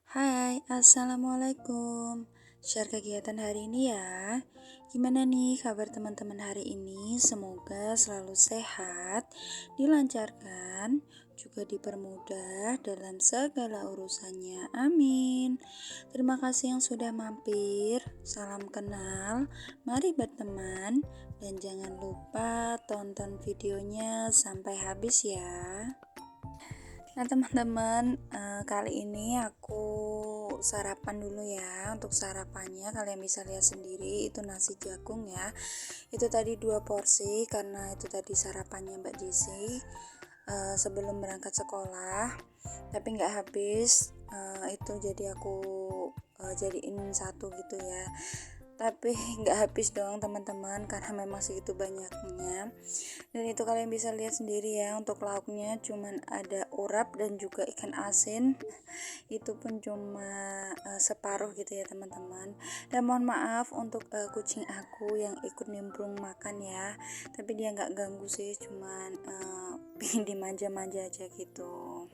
Hai, Assalamualaikum. Share kegiatan hari ini ya. Gimana nih kabar teman-teman hari ini? Semoga selalu sehat, dilancarkan, juga dipermudah dalam segala urusannya. Amin. Terima kasih yang sudah mampir. Salam kenal. Mari berteman. Dan jangan lupa tonton videonya sampai habis ya. Nah teman-teman, kali ini aku sarapan dulu ya. Untuk sarapannya kalian bisa lihat sendiri, itu nasi jagung ya. Itu tadi 2 porsi karena itu tadi sarapannya Mbak Jisi sebelum berangkat sekolah. Tapi nggak habis, itu jadi aku jadiin satu gitu ya. Tapi nggak habis dong teman-teman, karena memang segitu banyaknya. Dan itu kalian bisa lihat sendiri ya, untuk lauknya cuman ada urap dan juga ikan asin. Itu pun cuma separuh gitu ya teman-teman. Dan mohon maaf untuk kucing aku yang ikut nimbrung makan ya, tapi dia nggak ganggu sih, cuman pengen dimanja-manja aja gitu.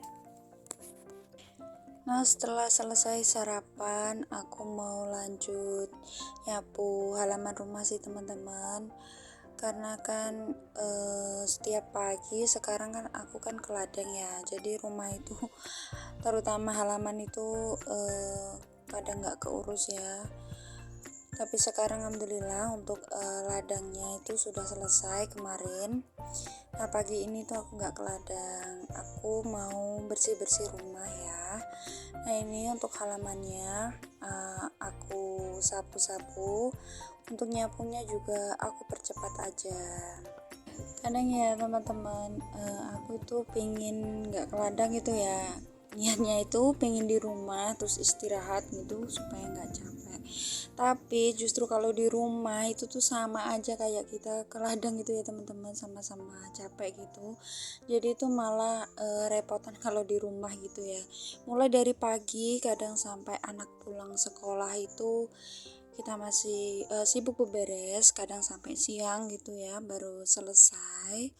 Nah setelah selesai sarapan, aku mau lanjut nyapu halaman rumah sih teman-teman. Karena kan setiap pagi sekarang kan aku kan ke ladang ya, jadi rumah itu terutama halaman itu kadang nggak keurus ya. Tapi sekarang alhamdulillah untuk ladangnya itu sudah selesai kemarin. Nah pagi ini tuh aku nggak ke ladang, aku mau bersih-bersih rumah ya. Nah ini untuk halamannya aku sapu-sapu. Untuk nyapunya juga aku percepat aja. Kadang ya teman-teman, aku tuh pengen nggak ke ladang gitu ya. Niatnya itu pengen di rumah terus istirahat gitu supaya nggak capek. Tapi justru kalau di rumah itu tuh sama aja kayak kita ke ladang gitu ya teman-teman, sama-sama capek gitu. Jadi itu malah repotan kalau di rumah gitu ya. Mulai dari pagi kadang sampai anak pulang sekolah itu kita masih sibuk beberes, kadang sampai siang gitu ya baru selesai.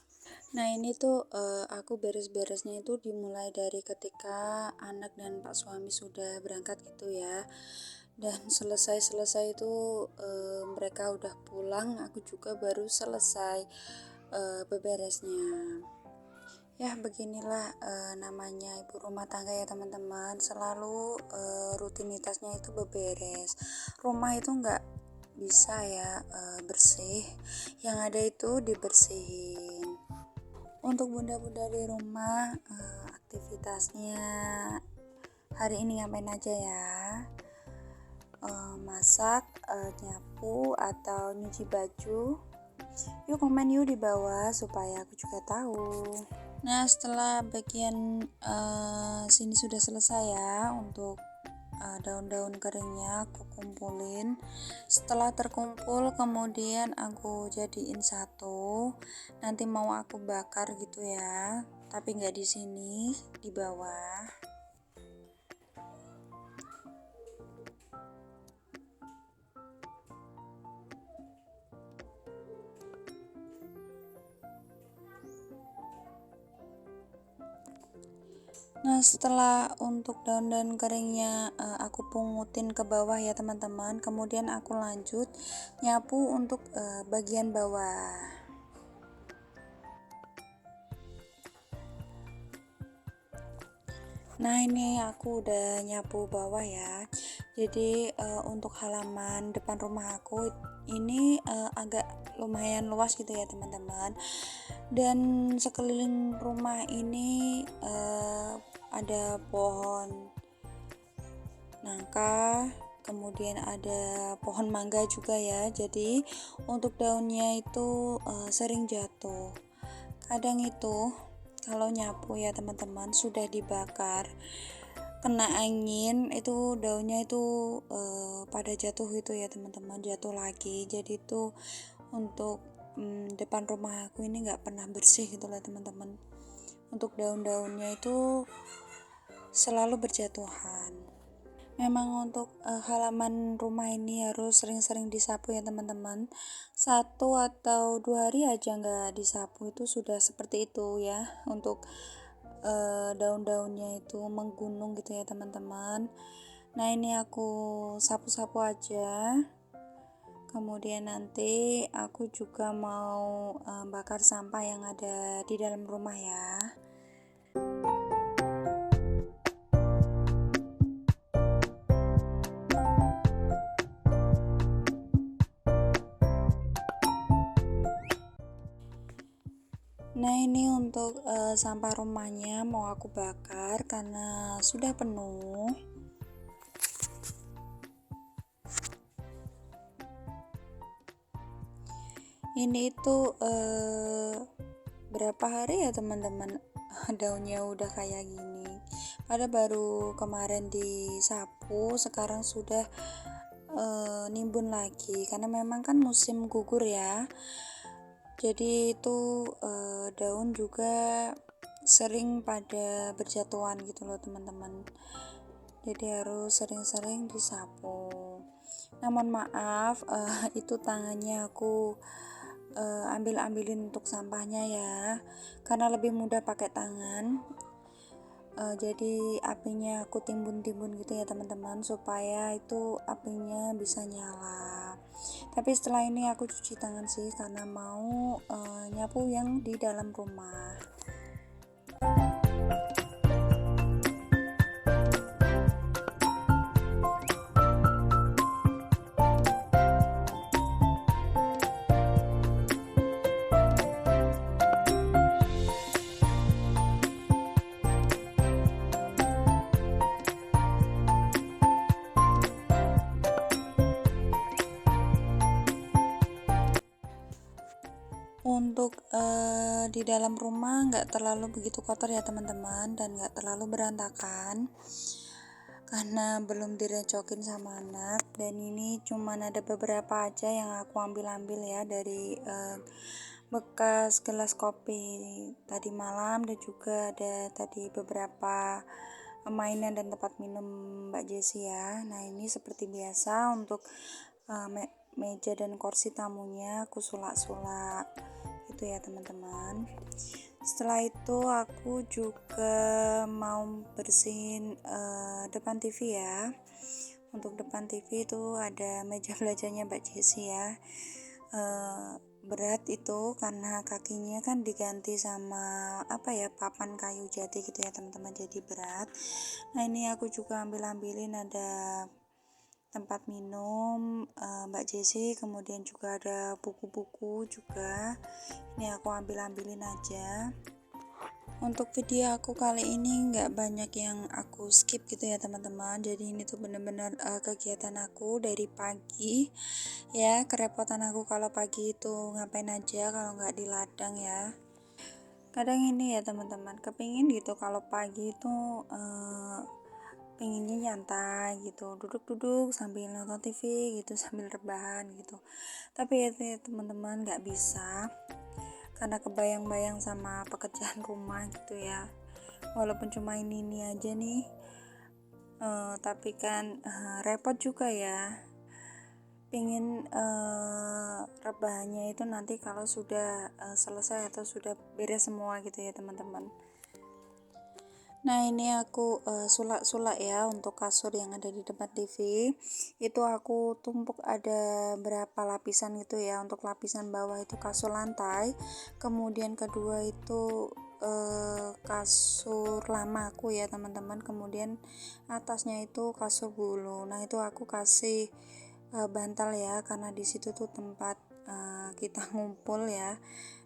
Nah ini tuh aku beres-beresnya itu dimulai dari ketika anak dan pak suami sudah berangkat gitu ya. Dan selesai itu mereka udah pulang, aku juga baru selesai beberesnya. Ya beginilah namanya ibu rumah tangga ya teman-teman, selalu rutinitasnya itu beberes. Rumah itu nggak bisa ya bersih, yang ada itu dibersihin. Untuk bunda-bunda di rumah, aktivitasnya hari ini ngapain aja ya? Masak, nyapu, atau nyuci baju? Yuk komen yuk di bawah supaya aku juga tahu. Nah setelah bagian sini sudah selesai ya, untuk daun-daun keringnya aku kumpulin. Setelah terkumpul kemudian aku jadiin satu, nanti mau aku bakar gitu ya, tapi nggak di sini, di bawah. Nah setelah untuk daun-daun keringnya aku pungutin ke bawah ya teman-teman, kemudian aku lanjut nyapu untuk bagian bawah. Nah ini aku udah nyapu bawah ya. Jadi untuk halaman depan rumah aku ini agak lumayan luas gitu ya teman-teman. Dan sekeliling rumah ini ada pohon nangka, kemudian ada pohon mangga juga ya. Jadi untuk daunnya itu sering jatuh. Kadang itu kalau nyapu ya teman-teman sudah dibakar, kena angin itu daunnya itu pada jatuh gitu ya teman-teman, jatuh lagi. Jadi itu untuk depan rumah aku ini nggak pernah bersih gitu lah teman-teman. Untuk daun-daunnya itu selalu berjatuhan. Memang untuk halaman rumah ini harus sering-sering disapu ya teman-teman. 1 atau 2 hari aja nggak disapu itu sudah seperti itu ya. Untuk daun-daunnya itu menggunung gitu ya teman-teman. Nah ini aku sapu-sapu aja. Kemudian nanti aku juga mau bakar sampah yang ada di dalam rumah ya. Nah ini untuk sampah rumahnya mau aku bakar karena sudah penuh. Ini itu berapa hari ya teman-teman daunnya udah kayak gini. Pada baru kemarin disapu, sekarang sudah nimbun lagi karena memang kan musim gugur ya. Jadi itu daun juga sering pada berjatuhan gitu loh teman-teman. Jadi harus sering-sering disapu. Namun maaf, itu tangannya aku ambilin untuk sampahnya ya, karena lebih mudah pakai tangan. Jadi apinya aku timbun-timbun gitu ya teman-teman, supaya itu apinya bisa nyala. Tapi setelah ini aku cuci tangan sih, karena mau nyapu yang di dalam rumah. Untuk di dalam rumah nggak terlalu begitu kotor ya teman-teman, dan nggak terlalu berantakan karena belum direcokin sama anak. Dan ini cuman ada beberapa aja yang aku ambil ya dari bekas gelas kopi tadi malam, dan juga ada tadi beberapa mainan dan tempat minum Mbak Jessi ya. Nah ini seperti biasa untuk meja dan kursi tamunya aku sulak-sulak gitu ya teman-teman. Setelah itu aku juga mau bersihin depan TV ya. Untuk depan TV itu ada meja belajarnya Mbak Jessi ya. Berat itu karena kakinya kan diganti sama papan kayu jati gitu ya teman-teman, jadi berat. Nah ini aku juga ambilin ada tempat minum Mbak Jessi, kemudian juga ada buku-buku juga. Ini aku ambilin aja. Untuk video aku kali ini nggak banyak yang aku skip gitu ya teman-teman. Jadi ini tuh bener-bener kegiatan aku dari pagi ya. Kerepotan aku kalau pagi itu ngapain aja kalau nggak di ladang ya. Kadang ini ya teman-teman, kepingin gitu kalau pagi itu pengennya nyantai gitu, duduk-duduk sambil nonton TV gitu, sambil rebahan gitu. Tapi ya teman-teman nggak bisa karena kebayang-bayang sama pekerjaan rumah gitu ya. Walaupun cuma ini aja nih, tapi kan repot juga ya. Pengen rebahannya itu nanti kalau sudah selesai atau sudah beres semua gitu ya teman-teman. Nah ini aku sulak-sulak ya untuk kasur yang ada di depan TV. Itu aku tumpuk ada berapa lapisan gitu ya. Untuk lapisan bawah itu kasur lantai, kemudian kedua itu kasur lama aku ya teman-teman, kemudian atasnya itu kasur bulu. Nah itu aku kasih bantal ya, karena di situ tuh tempat kita ngumpul ya,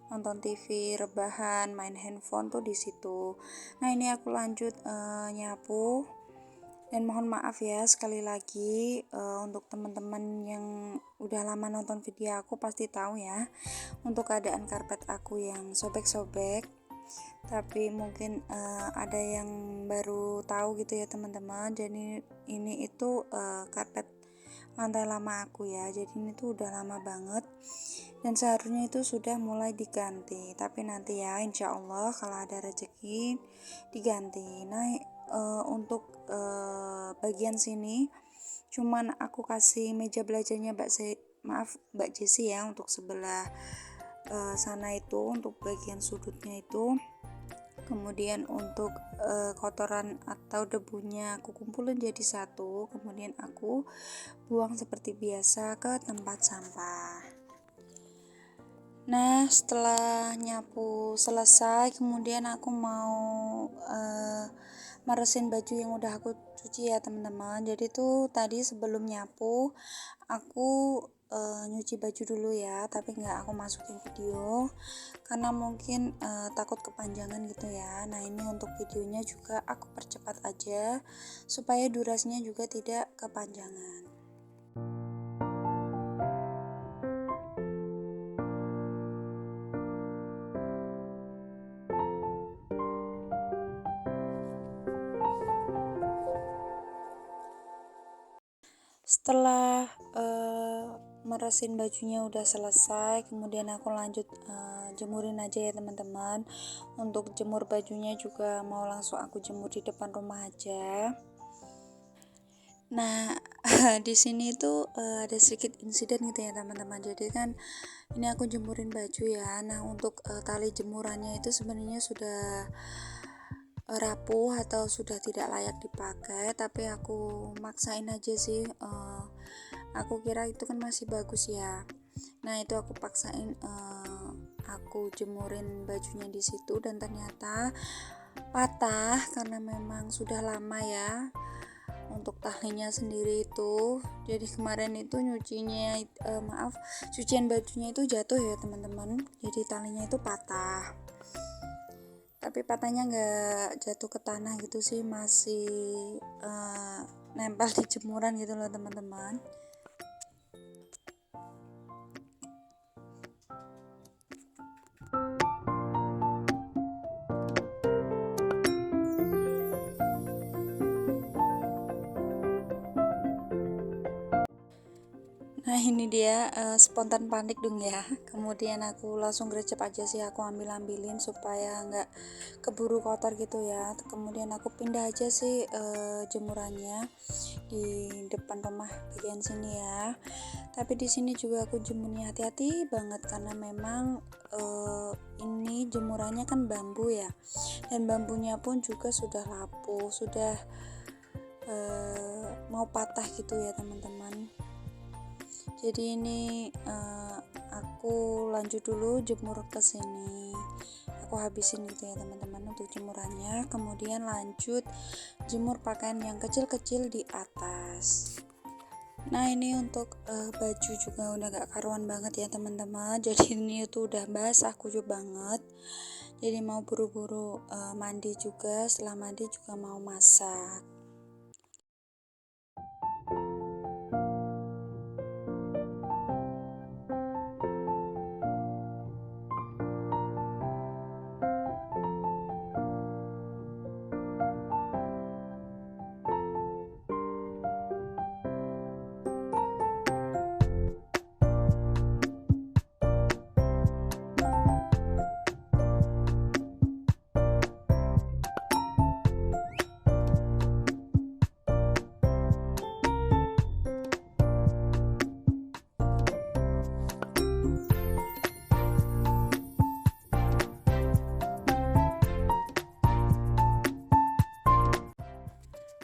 nonton TV, rebahan, main handphone tuh di situ. Nah ini aku lanjut nyapu, dan mohon maaf ya sekali lagi untuk teman-teman yang udah lama nonton video aku pasti tahu ya untuk keadaan karpet aku yang sobek-sobek. Tapi mungkin ada yang baru tahu gitu ya teman-teman. Jadi ini itu karpet lantai lama aku ya, jadi ini tuh udah lama banget dan seharusnya itu sudah mulai diganti, tapi nanti ya insya Allah kalau ada rezeki diganti. Nah untuk bagian sini cuman aku kasih meja belajarnya Mbak Jessi ya, untuk sebelah sana itu untuk bagian sudutnya itu. kemudian untuk kotoran atau debunya aku kumpulin jadi satu, kemudian aku buang seperti biasa ke tempat sampah. Nah, setelah nyapu selesai, kemudian aku mau meresin baju yang udah aku cuci ya teman-teman. Jadi tuh tadi sebelum nyapu aku nyuci baju dulu ya, tapi nggak aku masukin video karena mungkin takut kepanjangan gitu ya. Nah, ini untuk videonya juga aku percepat aja supaya durasinya juga tidak kepanjangan. Setelah meresin bajunya udah selesai, kemudian aku lanjut jemurin aja ya teman-teman. Untuk jemur bajunya juga mau langsung aku jemur di depan rumah aja. Nah, di sini tuh ada sedikit insiden gitu ya teman-teman. Jadi kan ini aku jemurin baju ya. Nah, untuk tali jemurannya itu sebenarnya sudah rapuh atau sudah tidak layak dipakai, tapi aku maksain aja sih. Aku kira itu kan masih bagus ya. Nah, itu aku paksain, aku jemurin bajunya di situ dan ternyata patah karena memang sudah lama ya untuk talinya sendiri itu. Jadi kemarin itu cucian bajunya itu jatuh ya teman-teman. Jadi talinya itu patah. Tapi patahnya nggak jatuh ke tanah gitu sih, masih nempel di jemuran gitu loh teman-teman. Nah, ini dia spontan panik dong ya. Kemudian aku langsung gercep aja sih, aku ambilin supaya nggak keburu kotor gitu ya. Kemudian aku pindah aja sih jemurannya di depan rumah bagian sini ya. Tapi di sini juga aku jemurnya hati-hati banget karena memang ini jemurannya kan bambu ya. Dan bambunya pun juga sudah lapuh, sudah mau patah gitu ya teman-teman. Jadi ini aku lanjut dulu jemur ke sini. Aku habisin gitu ya teman-teman untuk jemurannya. Kemudian lanjut jemur pakaian yang kecil-kecil di atas. Nah, ini untuk baju juga udah gak karuan banget ya teman-teman. Jadi ini tuh udah basah kuyup banget. Jadi mau buru-buru mandi juga. Setelah mandi juga mau masak.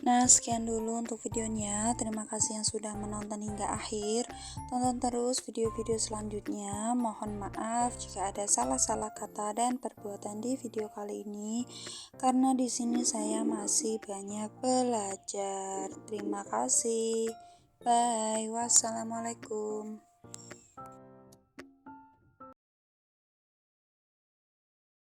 Nah, sekian dulu untuk videonya. Terima kasih yang sudah menonton hingga akhir. Tonton terus video-video selanjutnya. Mohon maaf jika ada salah-salah kata dan perbuatan di video kali ini, karena di sini saya masih banyak belajar. Terima kasih. Bye. Wassalamualaikum.